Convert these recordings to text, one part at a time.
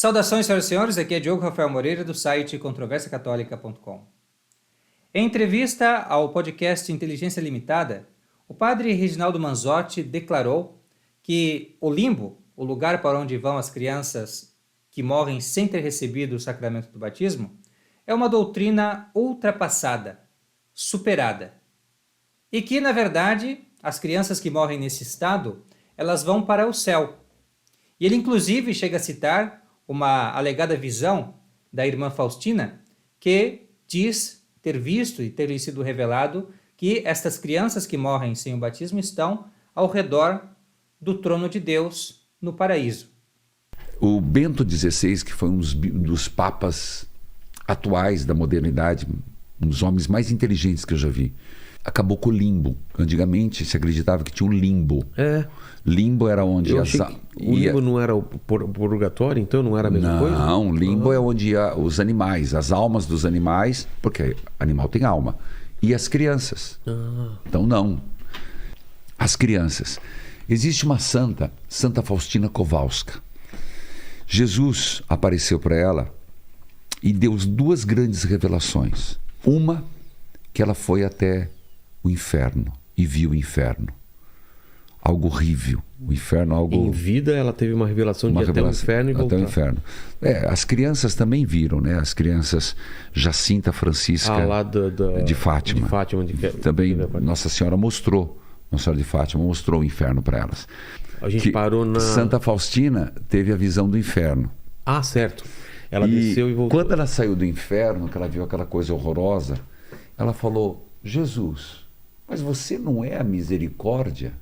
Saudações, senhoras e senhores, aqui é Diogo Rafael Moreira do site controversiacatólica.com. Em entrevista ao podcast Inteligência Limitada, o padre Reginaldo Manzotti declarou que o limbo, o lugar para onde vão as crianças que morrem sem ter recebido o sacramento do batismo, é uma doutrina ultrapassada, superada. E que, na verdade, as crianças que morrem nesse estado, elas vão para o céu. E ele, inclusive, chega a citar uma alegada visão da irmã Faustina, que diz ter visto e ter lhe sido revelado que estas crianças que morrem sem o batismo estão ao redor do trono de Deus no paraíso. O Bento XVI, que foi um dos papas atuais da modernidade, um dos homens mais inteligentes que eu já vi, acabou com o limbo. Antigamente se acreditava que tinha um limbo. Limbo era onde o limbo não era o purgatório, então não era a mesma coisa? Não, limbo é onde ia os animais, as almas dos animais, porque animal tem alma, e as crianças. Então não. As crianças. Existe uma santa, Santa Faustina Kowalska. Jesus apareceu para ela e deu duas grandes revelações. Uma, que ela foi até o inferno e viu o inferno. Algo horrível. O inferno, algo... Em vida ela teve uma revelação de ir até o inferno e voltar. Até o inferno. As crianças também viram, né? As crianças Jacinta Francisca lá de Fátima. Também Nossa Senhora mostrou, Nossa Senhora de Fátima mostrou o inferno para elas. A gente parou na... Santa Faustina teve a visão do inferno. Ah, certo. Ela desceu e voltou. Quando ela saiu do inferno, que ela viu aquela coisa horrorosa, ela falou: Jesus, mas você não é a misericórdia?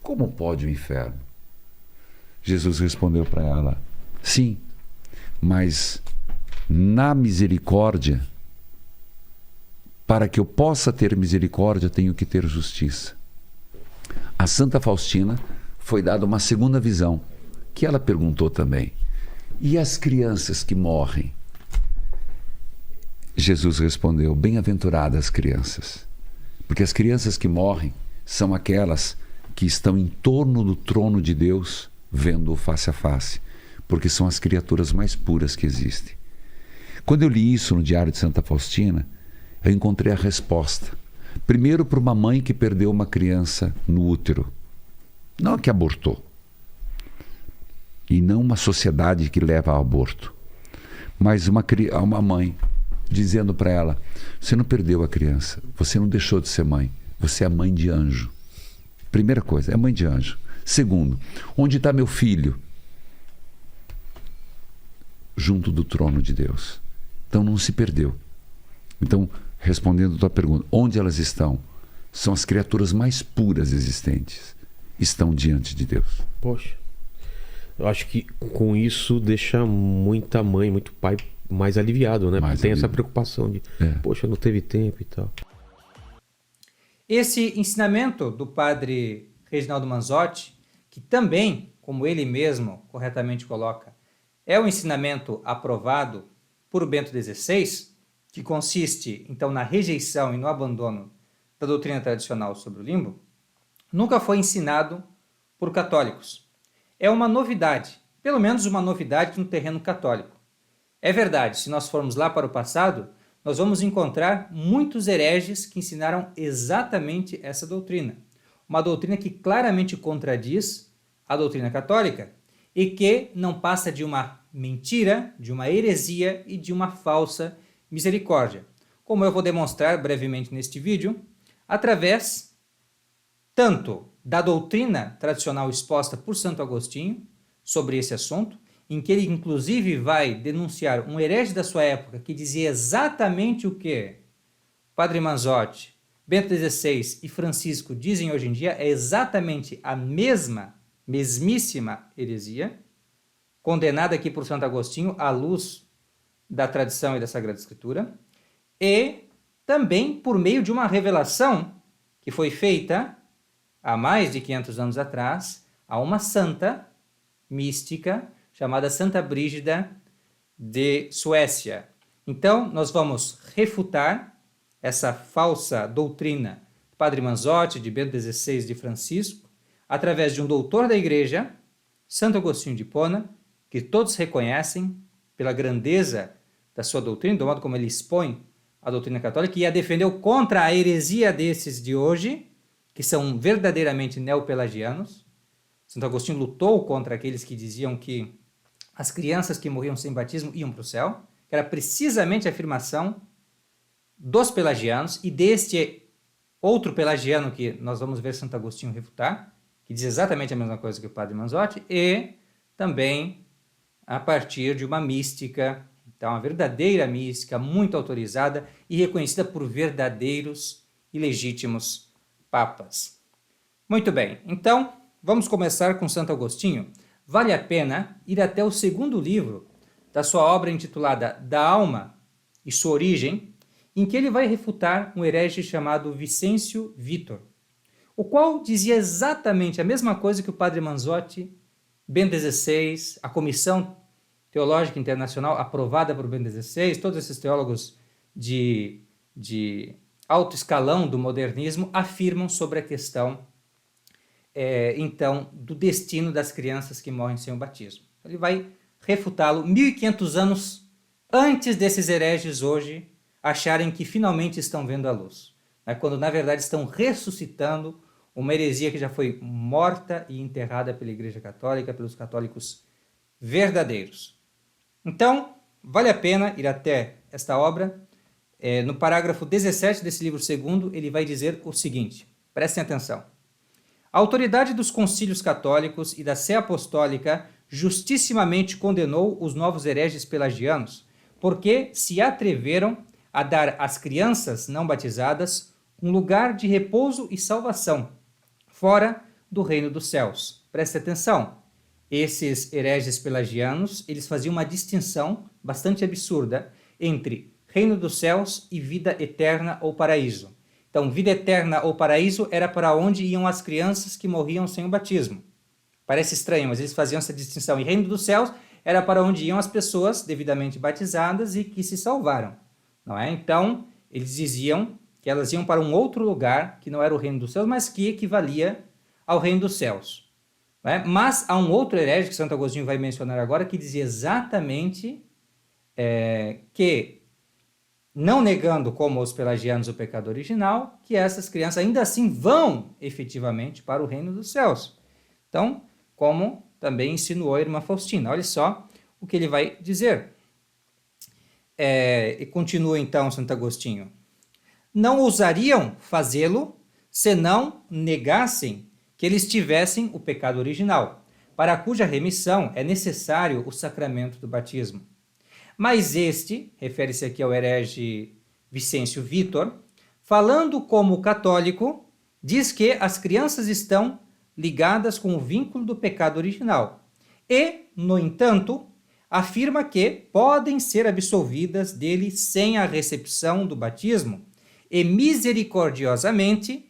Como pode o inferno? Jesus respondeu para ela: sim, mas na misericórdia, para que eu possa ter misericórdia, tenho que ter justiça. A Santa Faustina foi dada uma segunda visão, que ela perguntou também: e as crianças que morrem? Jesus respondeu: bem-aventuradas as crianças, porque as crianças que morrem são aquelas que estão em torno do trono de Deus, vendo-o face a face, porque são as criaturas mais puras que existem. Quando eu li isso no Diário de Santa Faustina, eu encontrei a resposta. Primeiro, para uma mãe que perdeu uma criança no útero, não a que abortou, e não uma sociedade que leva ao aborto, mas uma mãe dizendo para ela: você não perdeu a criança, você não deixou de ser mãe, você é mãe de anjo. Primeira coisa, é mãe de anjo. Segundo, onde está meu filho? Junto do trono de Deus. Então não se perdeu. Então, respondendo a tua pergunta, onde elas estão? São as criaturas mais puras existentes. Estão diante de Deus. Poxa, eu acho que com isso deixa muita mãe, muito pai mais aliviado, né? Porque tem essa preocupação de, poxa, não teve tempo e tal. Esse ensinamento do padre Reginaldo Manzotti, que também, como ele mesmo corretamente coloca, é um ensinamento aprovado por Bento XVI, que consiste, então, na rejeição e no abandono da doutrina tradicional sobre o limbo, nunca foi ensinado por católicos. É uma novidade, pelo menos uma novidade no terreno católico. É verdade, se nós formos lá para o passado, nós vamos encontrar muitos hereges que ensinaram exatamente essa doutrina. Uma doutrina que claramente contradiz a doutrina católica e que não passa de uma mentira, de uma heresia e de uma falsa misericórdia. Como eu vou demonstrar brevemente neste vídeo, através tanto da doutrina tradicional exposta por Santo Agostinho sobre esse assunto, em que ele inclusive vai denunciar um herege da sua época que dizia exatamente o que Padre Manzotti, Bento XVI e Francisco dizem hoje em dia, é exatamente a mesmíssima heresia, condenada aqui por Santo Agostinho à luz da tradição e da Sagrada Escritura, e também por meio de uma revelação que foi feita há mais de 500 anos atrás a uma santa mística chamada Santa Brígida de Suécia. Então, nós vamos refutar essa falsa doutrina do Padre Manzotti, de Bento XVI, de Francisco, através de um doutor da Igreja, Santo Agostinho de Hipona, que todos reconhecem pela grandeza da sua doutrina, do modo como ele expõe a doutrina católica, e a defendeu contra a heresia desses de hoje, que são verdadeiramente neopelagianos. Santo Agostinho lutou contra aqueles que diziam que as crianças que morriam sem batismo iam para o céu, que era precisamente a afirmação dos pelagianos e deste outro pelagiano que nós vamos ver Santo Agostinho refutar, que diz exatamente a mesma coisa que o padre Manzotti, e também a partir de uma mística, então uma verdadeira mística, muito autorizada e reconhecida por verdadeiros e legítimos papas. Muito bem, então vamos começar com Santo Agostinho. Vale a pena ir até o segundo livro da sua obra intitulada Da Alma e Sua Origem, em que ele vai refutar um herege chamado Vicêncio Vitor, o qual dizia exatamente a mesma coisa que o padre Manzotti, Bento XVI, a Comissão Teológica Internacional aprovada por Bento XVI, todos esses teólogos de alto escalão do modernismo afirmam sobre a questão, então, do destino das crianças que morrem sem o batismo. Ele vai refutá-lo 1500 anos antes desses hereges hoje acharem que finalmente estão vendo a luz, né? Quando na verdade estão ressuscitando uma heresia que já foi morta e enterrada pela Igreja Católica, pelos católicos verdadeiros. Então, vale a pena ir até esta obra. No parágrafo 17 desse livro segundo, ele vai dizer o seguinte, prestem atenção. A autoridade dos concílios católicos e da Sé Apostólica justissimamente condenou os novos hereges pelagianos, porque se atreveram a dar às crianças não batizadas um lugar de repouso e salvação, fora do reino dos céus. Preste atenção, esses hereges pelagianos, eles faziam uma distinção bastante absurda entre reino dos céus e vida eterna ou paraíso. Então, vida eterna ou paraíso era para onde iam as crianças que morriam sem o batismo. Parece estranho, mas eles faziam essa distinção. E reino dos céus era para onde iam as pessoas devidamente batizadas e que se salvaram, não é? Então, eles diziam que elas iam para um outro lugar, que não era o reino dos céus, mas que equivalia ao reino dos céus. Não é? Mas há um outro herege, que Santo Agostinho vai mencionar agora, que dizia exatamente que, não negando como os pelagianos o pecado original, que essas crianças ainda assim vão efetivamente para o reino dos céus. Então, como também insinuou a irmã Faustina. Olha só o que ele vai dizer. E continua então Santo Agostinho. Não ousariam fazê-lo se não negassem que eles tivessem o pecado original, para cuja remissão é necessário o sacramento do batismo. Mas este, refere-se aqui ao herege Vicêncio Vitor, falando como católico, diz que as crianças estão ligadas com o vínculo do pecado original e, no entanto, afirma que podem ser absolvidas dele sem a recepção do batismo e misericordiosamente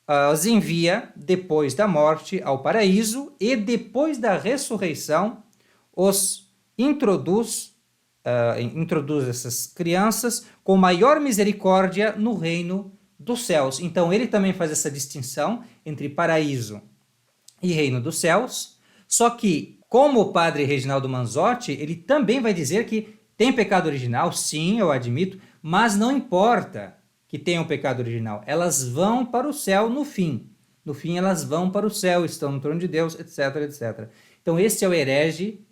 as envia depois da morte ao paraíso e depois da ressurreição os introduz essas crianças com maior misericórdia no reino dos céus. Então ele também faz essa distinção entre paraíso e reino dos céus, só que, como o padre Reginaldo Manzotti, ele também vai dizer que tem pecado original, sim, eu admito, mas não importa que tenham pecado original, elas vão para o céu no fim. No fim elas vão para o céu, estão no trono de Deus, etc, etc. Então esse é o herege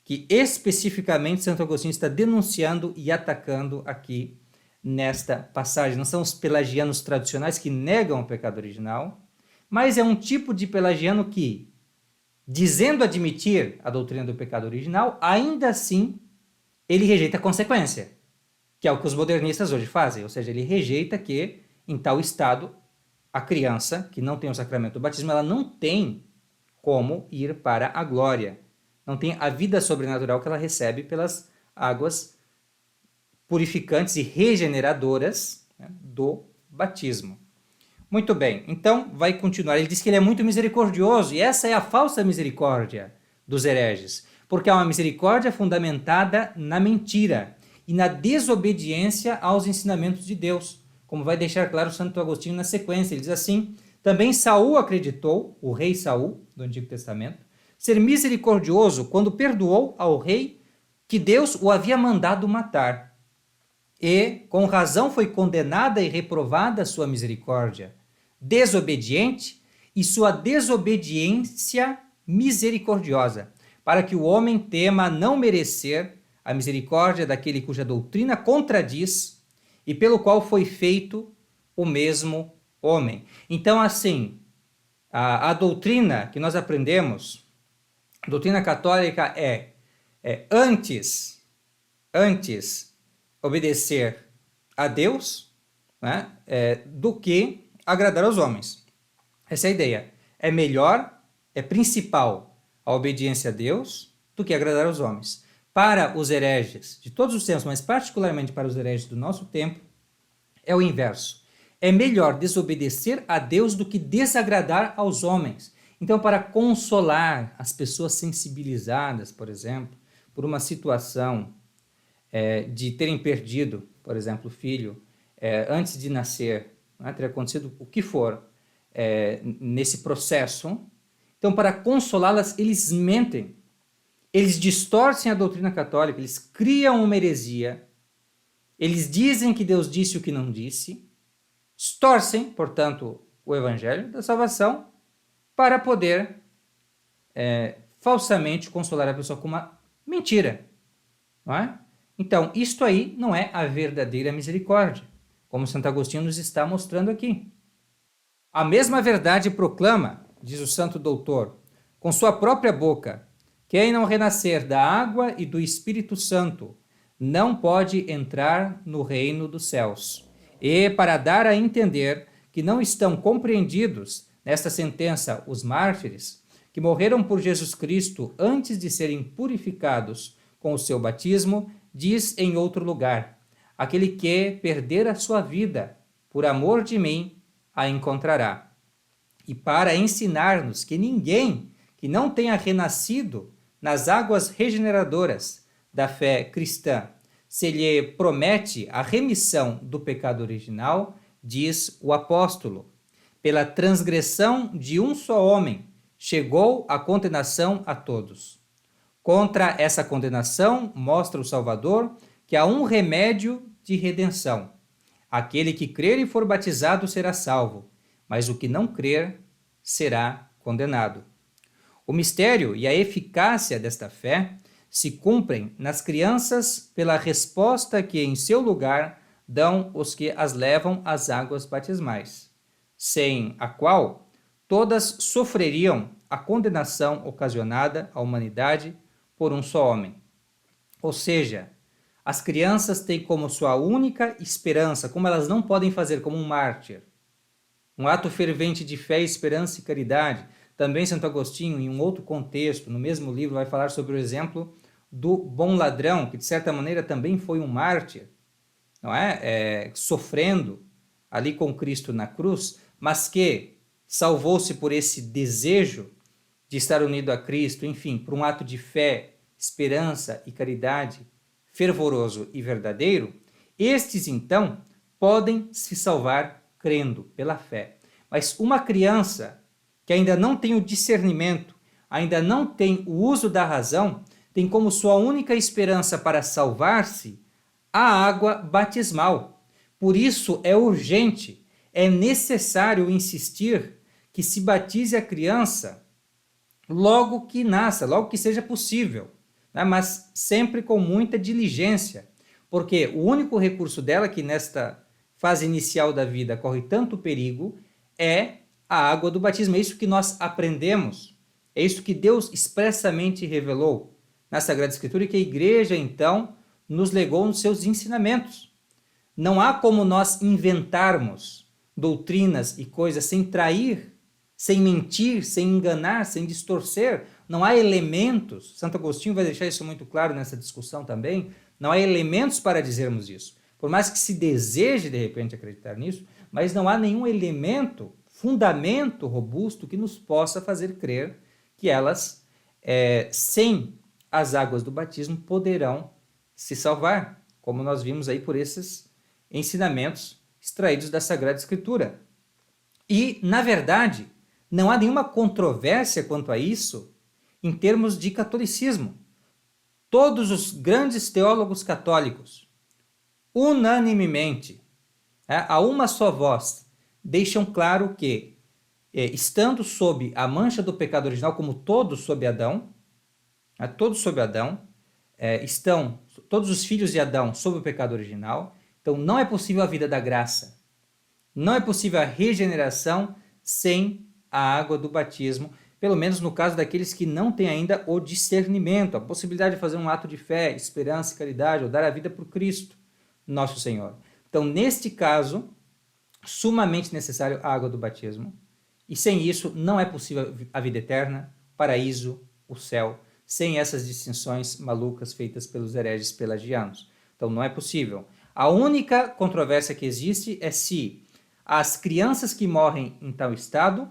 que especificamente Santo Agostinho está denunciando e atacando aqui nesta passagem. Não são os pelagianos tradicionais que negam o pecado original, mas é um tipo de pelagiano que, dizendo admitir a doutrina do pecado original, ainda assim ele rejeita a consequência, que é o que os modernistas hoje fazem, ou seja, ele rejeita que, em tal estado, a criança que não tem o sacramento do batismo, ela não tem como ir para a glória, não tem a vida sobrenatural que ela recebe pelas águas purificantes e regeneradoras, né, do batismo. Muito bem, então vai continuar. Ele diz que ele é muito misericordioso, e essa é a falsa misericórdia dos hereges, porque é uma misericórdia fundamentada na mentira e na desobediência aos ensinamentos de Deus, como vai deixar claro Santo Agostinho na sequência. Ele diz assim: também Saul acreditou, o rei Saul, do Antigo Testamento, ser misericordioso quando perdoou ao rei que Deus o havia mandado matar. E, com razão, foi condenada e reprovada a sua misericórdia, desobediente, e sua desobediência misericordiosa, para que o homem tema não merecer a misericórdia daquele cuja doutrina contradiz e pelo qual foi feito o mesmo homem. Então, assim, a doutrina que nós aprendemos, a doutrina católica antes obedecer a Deus, né, do que agradar aos homens. Essa é a ideia. É melhor, é principal a obediência a Deus do que agradar aos homens. Para os hereges de todos os tempos, mas particularmente para os hereges do nosso tempo, é o inverso. É melhor desobedecer a Deus do que desagradar aos homens. Então, para consolar as pessoas sensibilizadas, por exemplo, por uma situação de terem perdido, por exemplo, o filho, antes de nascer, né, ter acontecido o que for nesse processo. Então, para consolá-las, eles mentem, eles distorcem a doutrina católica, eles criam uma heresia, eles dizem que Deus disse o que não disse, distorcem, portanto, o evangelho da salvação para poder falsamente consolar a pessoa com uma mentira, não é? Então, isto aí não é a verdadeira misericórdia, como Santo Agostinho nos está mostrando aqui. A mesma verdade proclama, diz o santo doutor, com sua própria boca: quem não renascer da água e do Espírito Santo não pode entrar no reino dos céus. E para dar a entender que não estão compreendidos nesta sentença os mártires, que morreram por Jesus Cristo antes de serem purificados com o seu batismo, diz em outro lugar: aquele que perder a sua vida por amor de mim a encontrará. E para ensinar-nos que ninguém que não tenha renascido nas águas regeneradoras da fé cristã se lhe promete a remissão do pecado original, diz o apóstolo: pela transgressão de um só homem chegou a condenação a todos. Contra essa condenação, mostra o Salvador que há um remédio de redenção. Aquele que crer e for batizado será salvo, mas o que não crer será condenado. O mistério e a eficácia desta fé se cumprem nas crianças pela resposta que em seu lugar dão os que as levam às águas batismais, sem a qual todas sofreriam a condenação ocasionada à humanidade por um só homem. Ou seja, as crianças têm como sua única esperança, como elas não podem fazer como um mártir, um ato fervente de fé, esperança e caridade. Também Santo Agostinho, em um outro contexto, no mesmo livro, vai falar sobre o exemplo do bom ladrão, que de certa maneira também foi um mártir, não é? Sofrendo ali com Cristo na cruz, mas que salvou-se por esse desejo de estar unido a Cristo, enfim, por um ato de fé, esperança e caridade fervoroso e verdadeiro. Estes, então, podem se salvar crendo pela fé. Mas uma criança que ainda não tem o discernimento, ainda não tem o uso da razão, tem como sua única esperança para salvar-se a água batismal. Por isso é urgente, é necessário insistir que se batize a criança logo que nasça, logo que seja possível, né? Mas sempre com muita diligência, porque o único recurso dela, que nesta fase inicial da vida corre tanto perigo, é a água do batismo. É isso que nós aprendemos, é isso que Deus expressamente revelou na Sagrada Escritura e que a Igreja, então, nos legou nos seus ensinamentos. Não há como nós inventarmos doutrinas e coisas sem trair, sem mentir, sem enganar, sem distorcer. Não há elementos, Santo Agostinho vai deixar isso muito claro nessa discussão também, não há elementos para dizermos isso. Por mais que se deseje, de repente, acreditar nisso, mas não há nenhum elemento, fundamento robusto que nos possa fazer crer que elas, sem as águas do batismo, poderão se salvar, como nós vimos aí por esses ensinamentos extraídos da Sagrada Escritura. E, na verdade, não há nenhuma controvérsia quanto a isso em termos de catolicismo. Todos os grandes teólogos católicos, unanimemente, a uma só voz, deixam claro que, estando sob a mancha do pecado original, como todos sob Adão, estão todos os filhos de Adão sob o pecado original, então não é possível a vida da graça, não é possível a regeneração sem a água do batismo, pelo menos no caso daqueles que não têm ainda o discernimento, a possibilidade de fazer um ato de fé, esperança e caridade, ou dar a vida por Cristo, nosso Senhor. Então, neste caso, sumamente necessário a água do batismo, e sem isso não é possível a vida eterna, o paraíso, o céu, sem essas distinções malucas feitas pelos hereges pelagianos. Então, não é possível. A única controvérsia que existe é se as crianças que morrem em tal estado,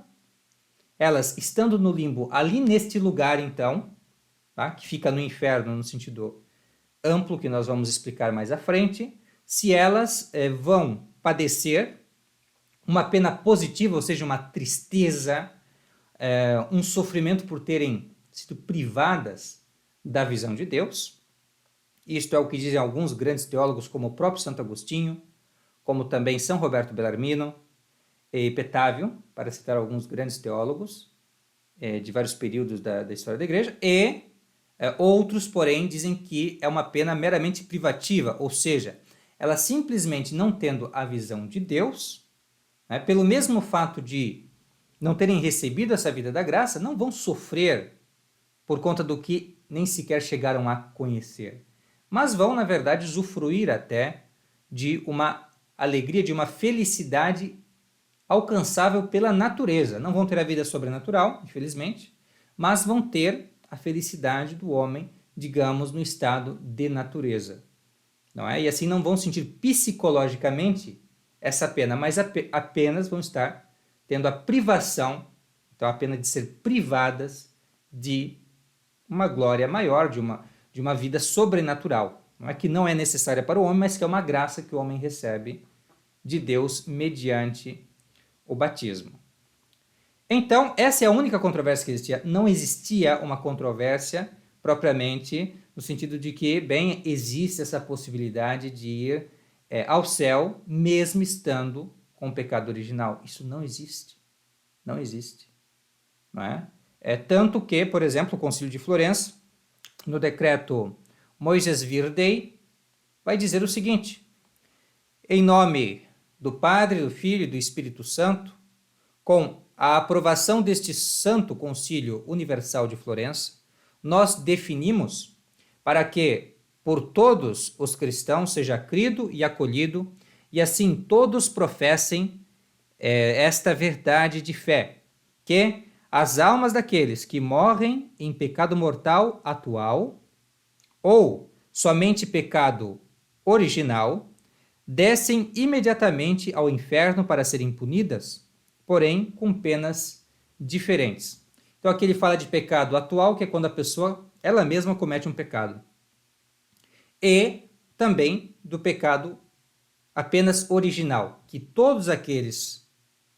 elas estando no limbo, ali neste lugar então, tá? Que fica no inferno no sentido amplo, que nós vamos explicar mais à frente, se elas vão padecer uma pena positiva, ou seja, uma tristeza, um sofrimento por terem sido privadas da visão de Deus. Isto é o que dizem alguns grandes teólogos, como o próprio Santo Agostinho, como também São Roberto Bellarmino e Petávio, para citar alguns grandes teólogos de vários períodos da história da Igreja, e outros, porém, dizem que é uma pena meramente privativa, ou seja, ela simplesmente não tendo a visão de Deus, pelo mesmo fato de não terem recebido essa vida da graça, não vão sofrer por conta do que nem sequer chegaram a conhecer, mas vão, na verdade, usufruir até de uma alegria, de uma felicidade alcançável pela natureza. Não vão ter a vida sobrenatural, infelizmente, mas vão ter a felicidade do homem, digamos, no estado de natureza. Não é? E assim não vão sentir psicologicamente essa pena, mas apenas vão estar tendo a privação, então a pena de ser privadas de uma glória maior, de uma vida sobrenatural, não é? Que não é necessária para o homem, mas que é uma graça que o homem recebe de Deus mediante o batismo. Então, essa é a única controvérsia que existia. Não existia uma controvérsia propriamente no sentido de que, bem, existe essa possibilidade de ir ao céu mesmo estando com o pecado original. Isso não existe. Não existe. Não é? Tanto que, por exemplo, o Concílio de Florença, no decreto Moises Virdei, vai dizer o seguinte: em nome do Padre, do Filho e do Espírito Santo, com a aprovação deste Santo Concílio Universal de Florença, nós definimos para que por todos os cristãos seja crido e acolhido, e assim todos professem esta verdade de fé, que as almas daqueles que morrem em pecado mortal atual ou somente pecado original descem imediatamente ao inferno para serem punidas, porém com penas diferentes. Então aqui ele fala de pecado atual, que é quando a pessoa ela mesma comete um pecado, e também do pecado apenas original, que todos aqueles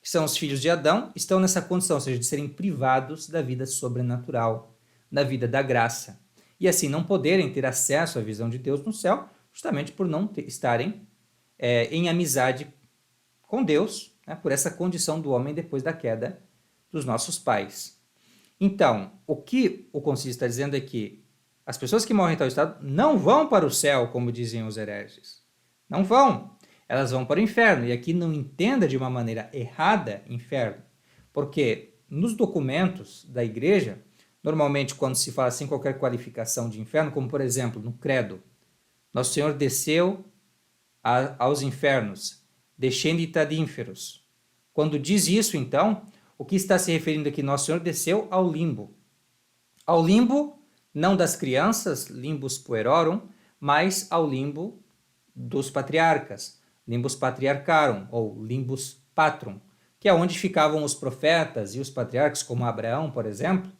que são os filhos de Adão estão nessa condição, ou seja, de serem privados da vida sobrenatural, da vida da graça, e assim não poderem ter acesso à visão de Deus no céu, justamente por não estarem em amizade com Deus, né, por essa condição do homem depois da queda dos nossos pais. Então, o que o concílio está dizendo é que as pessoas que morrem em tal estado não vão para o céu, como diziam os hereges. Não vão. Elas vão para o inferno. E aqui não entenda de uma maneira errada inferno, porque nos documentos da igreja, normalmente quando se fala assim qualquer qualificação de inferno, como por exemplo no credo, Nosso Senhor desceu aos infernos, descendit ad inferos. Quando diz isso, então, o que está se referindo aqui? Nosso Senhor desceu ao limbo. Ao limbo, não das crianças, limbus puerorum, mas ao limbo dos patriarcas, limbus patriarcarum, ou limbus patrum, que é onde ficavam os profetas e os patriarcas, como Abraão, por exemplo,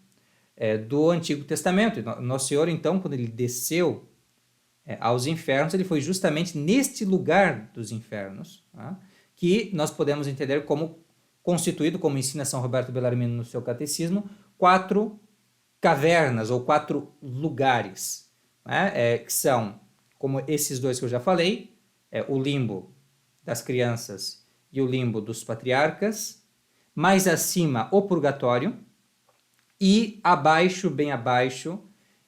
do Antigo Testamento. Nosso Senhor, então, quando ele desceu aos infernos, ele foi justamente neste lugar dos infernos, tá? Que nós podemos entender como constituído, como ensina São Roberto Bellarmino no seu catecismo, 4 cavernas ou 4 lugares, né? Que são, como esses dois que eu já falei, o limbo das crianças e o limbo dos patriarcas, mais acima o purgatório, e abaixo, bem abaixo,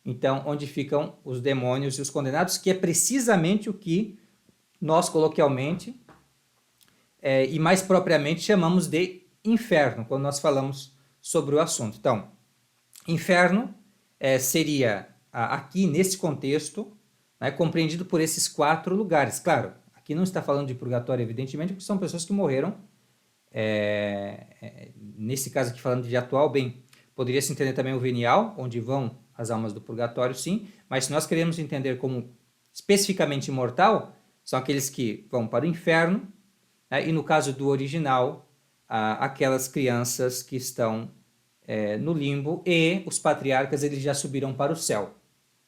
então, onde ficam os demônios e os condenados, que é precisamente o que nós coloquialmente e mais propriamente chamamos de inferno, quando nós falamos sobre o assunto. Então, inferno seria, aqui nesse contexto, né, compreendido por esses 4 lugares. Claro, aqui não está falando de purgatório, evidentemente, porque são pessoas que morreram, nesse caso aqui falando de atual, bem, poderia se entender também o venial, onde vão as almas do purgatório, sim, mas se nós queremos entender como especificamente imortal, são aqueles que vão para o inferno, né, e no caso do original, aquelas crianças que estão no limbo, e os patriarcas eles já subiram para o céu.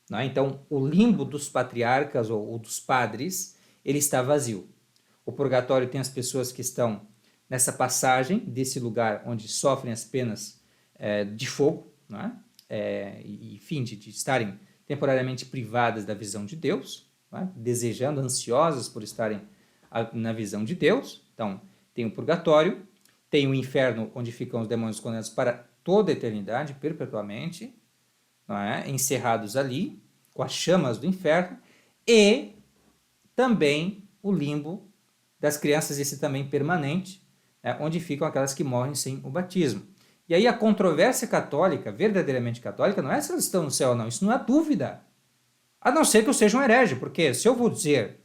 Né? Então, o limbo dos patriarcas ou dos padres, ele está vazio. O purgatório tem as pessoas que estão nessa passagem desse lugar onde sofrem as penas de fogo, né? E enfim, de estarem temporariamente privadas da visão de Deus, né? Desejando, ansiosas por estarem na visão de Deus. Então, tem o purgatório, tem o inferno, onde ficam os demônios condenados para toda a eternidade, perpetuamente, não é? Encerrados ali, com as chamas do inferno, e também o limbo das crianças, esse também permanente, onde ficam aquelas que morrem sem o batismo. E aí a controvérsia católica, verdadeiramente católica, não é se elas estão no céu ou não, isso não há dúvida. A não ser que eu seja um herege, porque se eu vou dizer,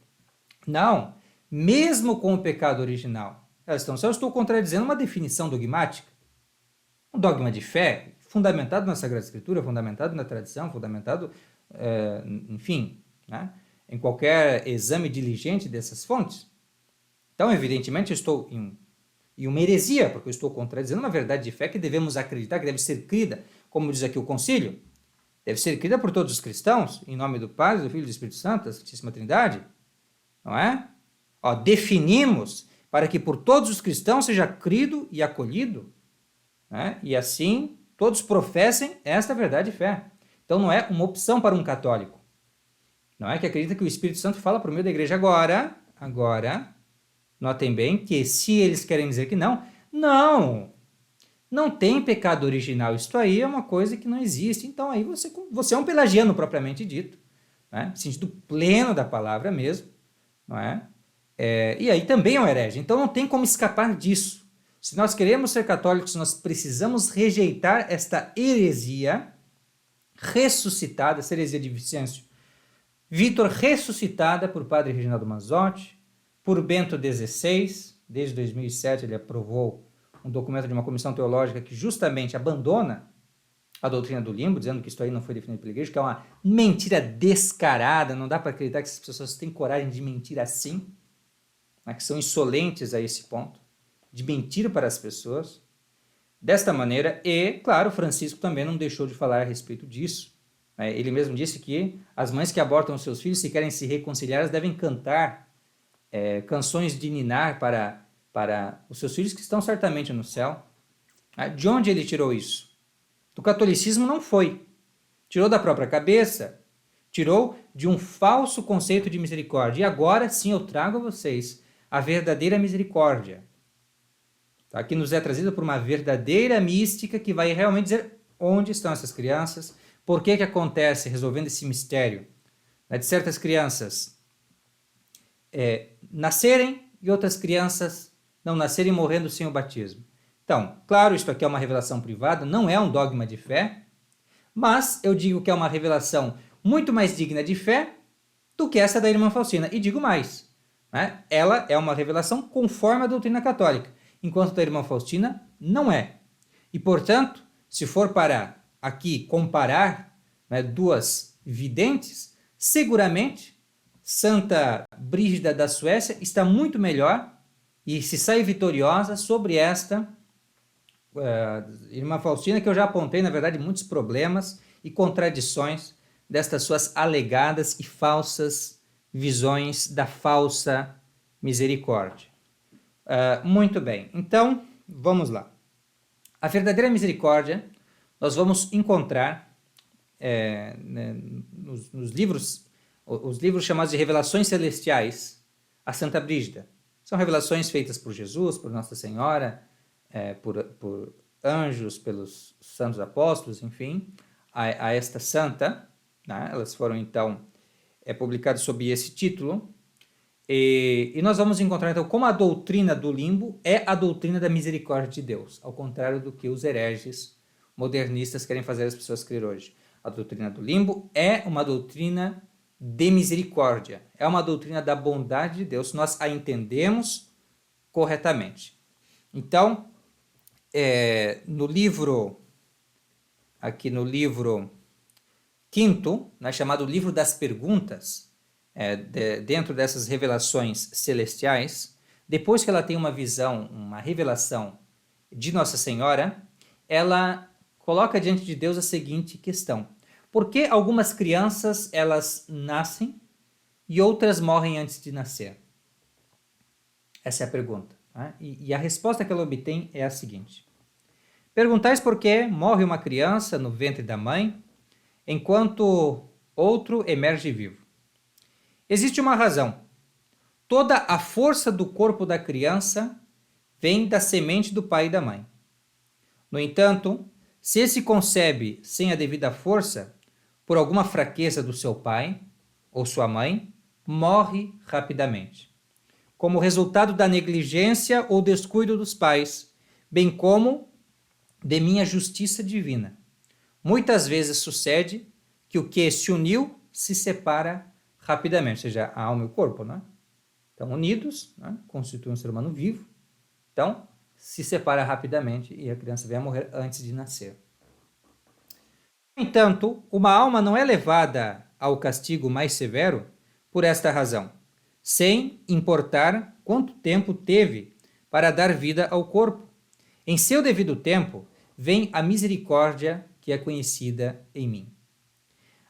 não, mesmo com o pecado original, elas estão no céu, eu estou contradizendo uma definição dogmática. Um dogma de fé, fundamentado na Sagrada Escritura, fundamentado na tradição, fundamentado, enfim, né, em qualquer exame diligente dessas fontes. Então, evidentemente, eu estou em uma heresia, porque eu estou contradizendo uma verdade de fé que devemos acreditar, que deve ser crida, como diz aqui o concílio, deve ser crida por todos os cristãos, em nome do Pai, do Filho e do Espírito Santo, da Santíssima Trindade, não é? Definimos para que por todos os cristãos seja crido e acolhido, né? E assim todos professem esta verdade de fé. Então não é uma opção para um católico, não é que acredita que o Espírito Santo fala por meio da igreja agora, notem bem que se eles querem dizer que não tem pecado original, isto aí é uma coisa que não existe, então aí você é um pelagiano propriamente dito, né? No sentido pleno da palavra mesmo, não é? E aí também é um herege, então não tem como escapar disso. Se nós queremos ser católicos, nós precisamos rejeitar esta heresia ressuscitada, essa heresia de Vicêncio Vitor, ressuscitada por padre Reginaldo Manzotti, por Bento XVI. Desde 2007 ele aprovou um documento de uma comissão teológica que justamente abandona a doutrina do limbo, dizendo que isso aí não foi definido pela igreja, que é uma mentira descarada, não dá para acreditar que essas pessoas têm coragem de mentir assim, né, que são insolentes a esse ponto, de mentir para as pessoas, desta maneira. E, claro, Francisco também não deixou de falar a respeito disso. Ele mesmo disse que as mães que abortam os seus filhos, se querem se reconciliar, elas devem cantar canções de ninar para os seus filhos que estão certamente no céu. De onde ele tirou isso? Do catolicismo não foi. Tirou da própria cabeça, tirou de um falso conceito de misericórdia. E agora sim eu trago a vocês a verdadeira misericórdia, tá? Que nos é trazida por uma verdadeira mística que vai realmente dizer onde estão essas crianças, por que acontece, resolvendo esse mistério, né, de certas crianças nascerem e outras crianças não nascerem morrendo sem o batismo. Então, claro, isto aqui é uma revelação privada, não é um dogma de fé, mas eu digo que é uma revelação muito mais digna de fé do que essa da irmã Faustina. E digo mais, né? Ela é uma revelação conforme a doutrina católica, enquanto a da irmã Faustina não é. E, portanto, se for para aqui comparar, né, duas videntes, seguramente Santa Brígida da Suécia está muito melhor e se sai vitoriosa sobre esta irmã Faustina, que eu já apontei, na verdade, muitos problemas e contradições destas suas alegadas e falsas visões da falsa misericórdia. Muito bem, então, vamos lá. A verdadeira misericórdia nós vamos encontrar nos livros, os livros chamados de Revelações Celestiais, a Santa Brígida. São revelações feitas por Jesus, por Nossa Senhora, por anjos, pelos santos apóstolos, enfim, a esta santa, né? Elas foram, então, publicadas sob esse título. E nós vamos encontrar, então, como a doutrina do limbo é a doutrina da misericórdia de Deus, ao contrário do que os hereges modernistas querem fazer as pessoas crer hoje. A doutrina do limbo é uma doutrina de misericórdia, é uma doutrina da bondade de Deus, nós a entendemos corretamente. Então, no livro quinto, né, chamado Livro das Perguntas, dentro dessas revelações celestiais, depois que ela tem uma visão, uma revelação de Nossa Senhora, ela coloca diante de Deus a seguinte questão: por que algumas crianças elas nascem e outras morrem antes de nascer? Essa é a pergunta, né? E a resposta que ela obtém é a seguinte: perguntais por que morre uma criança no ventre da mãe, enquanto outro emerge vivo. Existe uma razão. Toda a força do corpo da criança vem da semente do pai e da mãe. No entanto, se esse concebe sem a devida força, por alguma fraqueza do seu pai ou sua mãe, morre rapidamente, como resultado da negligência ou descuido dos pais, bem como de minha justiça divina. Muitas vezes sucede que o que se uniu se separa rapidamente, ou seja, a alma e o corpo, né? Estão unidos, né? Constituem um ser humano vivo, então se separa rapidamente e a criança vem a morrer antes de nascer. No entanto, uma alma não é levada ao castigo mais severo por esta razão, sem importar quanto tempo teve para dar vida ao corpo. Em seu devido tempo, vem a misericórdia que é conhecida em mim.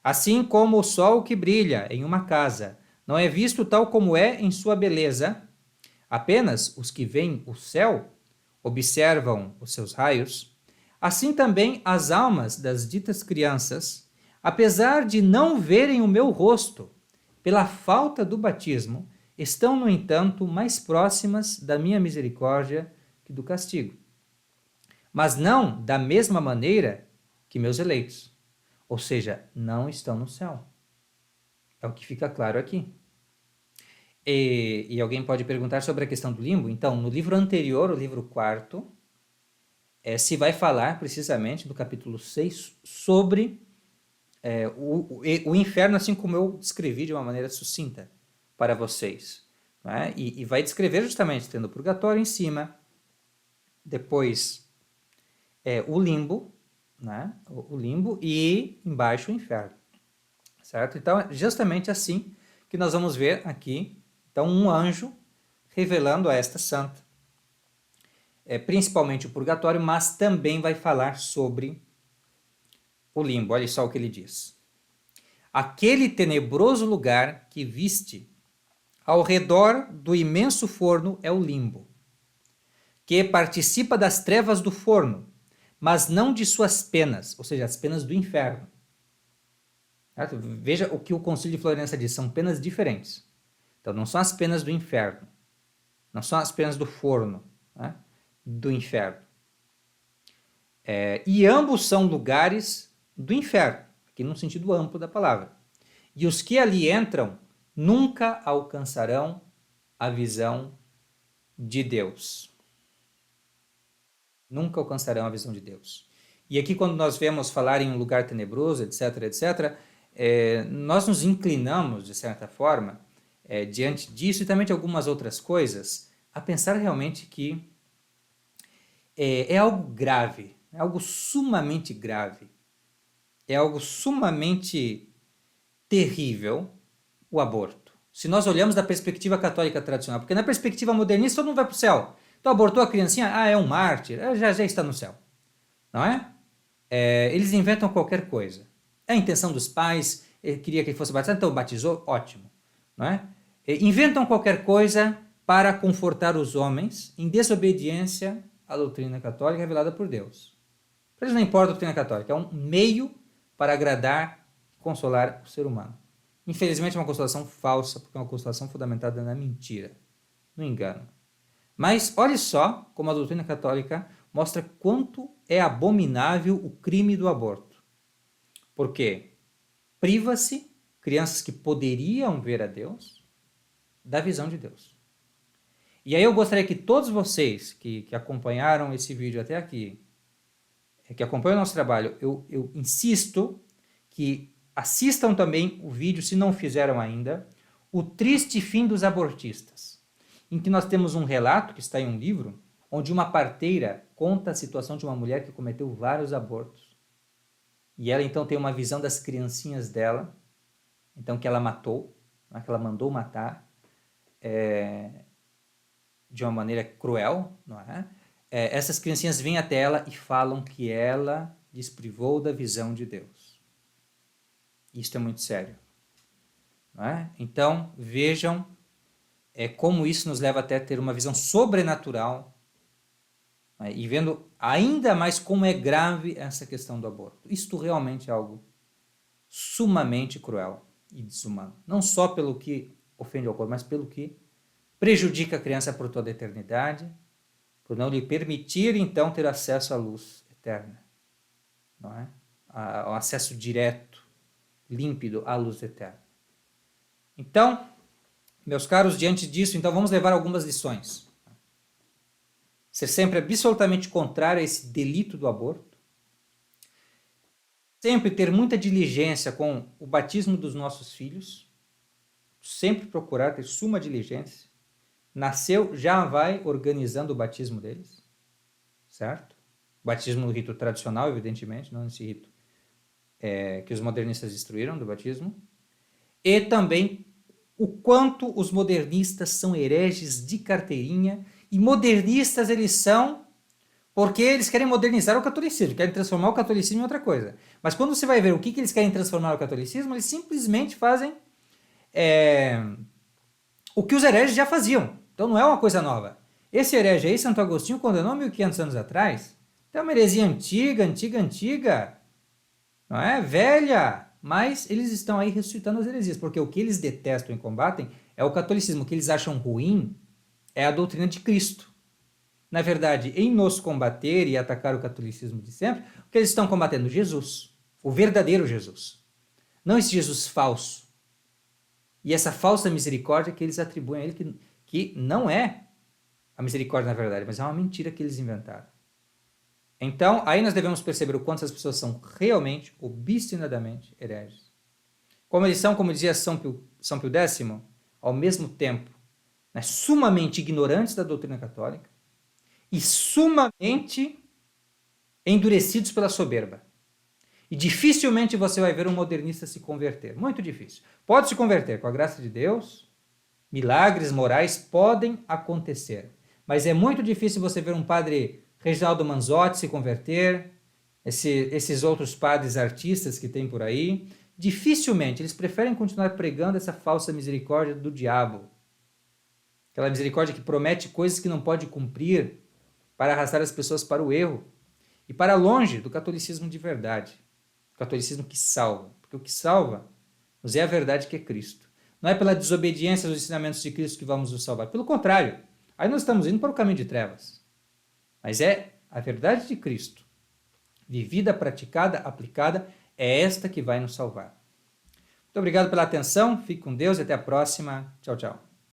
Assim como o sol que brilha em uma casa não é visto tal como é em sua beleza, apenas os que veem o céu observam os seus raios, assim também as almas das ditas crianças, apesar de não verem o meu rosto, pela falta do batismo, estão, no entanto, mais próximas da minha misericórdia que do castigo. Mas não da mesma maneira que meus eleitos. Ou seja, não estão no céu. É o que fica claro aqui. E alguém pode perguntar sobre a questão do limbo. Então, no livro anterior, o livro 4, se vai falar precisamente do capítulo 6 sobre o inferno, assim como eu descrevi de uma maneira sucinta para vocês. Né? E vai descrever justamente tendo o purgatório em cima, depois o limbo, né? O limbo e embaixo o inferno, certo? Então é justamente assim que nós vamos ver aqui, então, um anjo revelando a esta santa, principalmente o purgatório, mas também vai falar sobre o limbo. Olha só o que ele diz: aquele tenebroso lugar que viste ao redor do imenso forno é o limbo, que participa das trevas do forno, mas não de suas penas, ou seja, as penas do inferno. Certo? Veja o que o Concílio de Florença diz, são penas diferentes. Então, não são as penas do inferno, não são as penas do forno, né? Do inferno. E ambos são lugares do inferno, aqui no sentido amplo da palavra. E os que ali entram nunca alcançarão a visão de Deus. Nunca alcançarão a visão de Deus. E aqui, quando nós vemos falar em um lugar tenebroso, etc., etc., nós nos inclinamos, de certa forma, diante disso e também de algumas outras coisas, a pensar realmente que é algo grave, é algo sumamente grave, é algo sumamente terrível o aborto. Se nós olhamos da perspectiva católica tradicional, porque na perspectiva modernista todo mundo vai para o céu. Então abortou a criancinha, é um mártir, já está no céu, não é? Eles inventam qualquer coisa. É a intenção dos pais, queria que ele fosse batizado, então batizou, ótimo, não é? Inventam qualquer coisa para confortar os homens em desobediência à doutrina católica revelada por Deus. Para eles não importa a doutrina católica, é um meio para agradar e consolar o ser humano. Infelizmente é uma consolação falsa, porque é uma consolação fundamentada na mentira, no engano. Mas olhe só como a doutrina católica mostra quanto é abominável o crime do aborto. Porque priva-se crianças que poderiam ver a Deus da visão de Deus. E aí eu gostaria que todos vocês que acompanharam esse vídeo até aqui, que acompanham o nosso trabalho, eu insisto que assistam também o vídeo, se não fizeram ainda, O Triste Fim dos Abortistas, em que nós temos um relato, que está em um livro, onde uma parteira conta a situação de uma mulher que cometeu vários abortos. E ela então tem uma visão das criancinhas dela, então que ela matou, que ela mandou matar, de uma maneira cruel, não é? Essas criancinhas vêm até ela e falam que ela desprivou da visão de Deus. Isso é muito sério. Não é? Então, vejam como isso nos leva até a ter uma visão sobrenatural, e vendo ainda mais como é grave essa questão do aborto. Isto realmente é algo sumamente cruel e desumano. Não só pelo que ofende ao corpo, mas pelo que prejudica a criança por toda a eternidade, por não lhe permitir, então, ter acesso à luz eterna. Não é? Ao acesso direto, límpido à luz eterna. Então, meus caros, diante disso, então vamos levar algumas lições. Ser sempre absolutamente contrário a esse delito do aborto. Sempre ter muita diligência com o batismo dos nossos filhos. Sempre procurar ter suma diligência. Nasceu, já vai organizando o batismo deles. Certo? O batismo no rito tradicional, evidentemente, não nesse rito que os modernistas destruíram do batismo. E também o quanto os modernistas são hereges de carteirinha. E modernistas eles são porque eles querem modernizar o catolicismo, querem transformar o catolicismo em outra coisa. Mas quando você vai ver o que eles querem transformar o catolicismo, eles simplesmente fazem o que os hereges já faziam. Então não é uma coisa nova. Esse herege aí, Santo Agostinho, condenou 1500 anos atrás. Então é uma heresia antiga, não é? Velha. Mas eles estão aí ressuscitando as heresias, porque o que eles detestam e combatem é o catolicismo. O que eles acham ruim é a doutrina de Cristo. Na verdade, em nos combater e atacar o catolicismo de sempre, o que eles estão combatendo? Jesus, o verdadeiro Jesus. Não esse Jesus falso. E essa falsa misericórdia que eles atribuem a ele, que não é a misericórdia na verdade, mas é uma mentira que eles inventaram. Então, aí nós devemos perceber o quanto essas pessoas são realmente, obstinadamente hereges. Como eles são, como dizia São Pio X, ao mesmo tempo, sumamente ignorantes da doutrina católica e sumamente endurecidos pela soberba. E dificilmente você vai ver um modernista se converter. Muito difícil. Pode se converter com a graça de Deus, milagres morais podem acontecer. Mas é muito difícil você ver um padre Reginaldo Manzotti se converter, esses outros padres artistas que tem por aí. Dificilmente, eles preferem continuar pregando essa falsa misericórdia do diabo. Aquela misericórdia que promete coisas que não pode cumprir para arrastar as pessoas para o erro e para longe do catolicismo de verdade. O catolicismo que salva. Porque o que salva nos é a verdade que é Cristo. Não é pela desobediência aos ensinamentos de Cristo que vamos nos salvar. Pelo contrário, aí nós estamos indo para o caminho de trevas. Mas é a verdade de Cristo, vivida, praticada, aplicada, é esta que vai nos salvar. Muito obrigado pela atenção, fique com Deus e até a próxima. Tchau, tchau.